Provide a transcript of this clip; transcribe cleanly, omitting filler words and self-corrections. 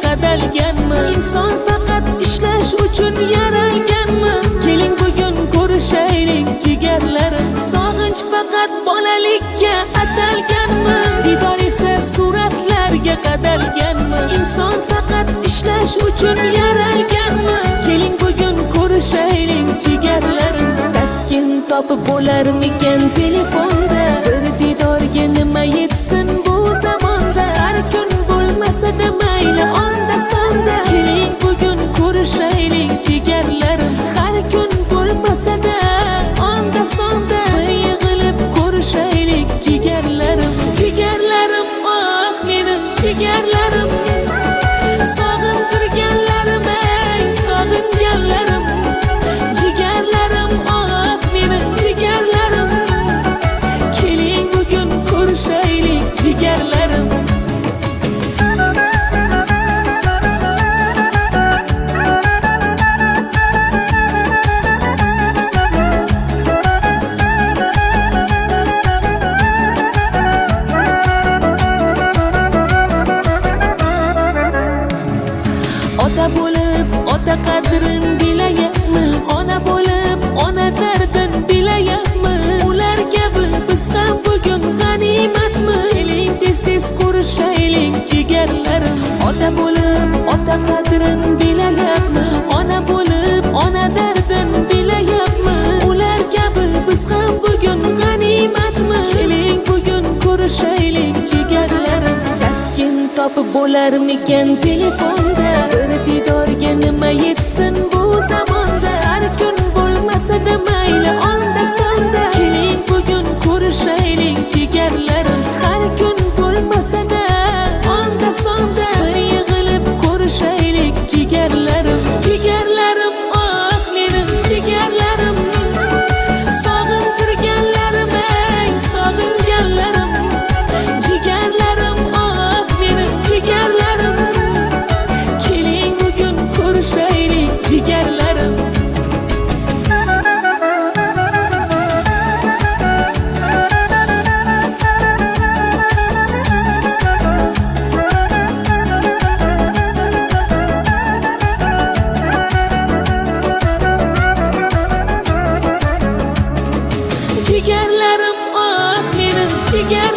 Qadalganmi? Inson faqat ishlash uchun yaralganmi? Keling bugun ko'rishaylik jigarlarim. Sog'inch faqat bolalikka atalganmi? Didor esa suratlarga qadalganmi? Inson faqat ishlash uchun yaralganmi? Keling bugun ko'rishaylik jigarlarim. Taskin topib bo'larmikan telefonda? Bir didorga nima yetsin bu zamonda? Har kun bo'lmasa-da mayli onda sonda. Keling bugun ko'rishaylik jigarlarim. Har kun bo'lmasa-da onda sonda. Bir yig'ilib ko'rishaylik jigarlarim. Jigarlarim, oh menim jigarlarim. Sog'intirganlarim, ey sog'inganlarim. Jigarlarim, oh menim jigarlarim. Keling bugun ko'rishaylik jigarlarim. Ota bo'lib ota qadrin bilayapmiz. Ona bo'lib ona dardin bilayapmiz. Ular kabi biz ham bugun g'animatmiz. Keling tez-tez ko'rishaylik jigarlarim. Ota bo'lib ota qadrin bilayapmiz. Ona bo'lib ona dardin bilayapmiz. Ular kabi biz ham bugun g'animatmiz. Keling bugun ko'rishaylik jigarlarim. Taskin topib bo'larmikan telefonda? Bir didorga nima yetsin bu zamonda? Har kun bo'lmasa-da mayli onda sonda. Keling bugun ko'rishaylik jigarlarim.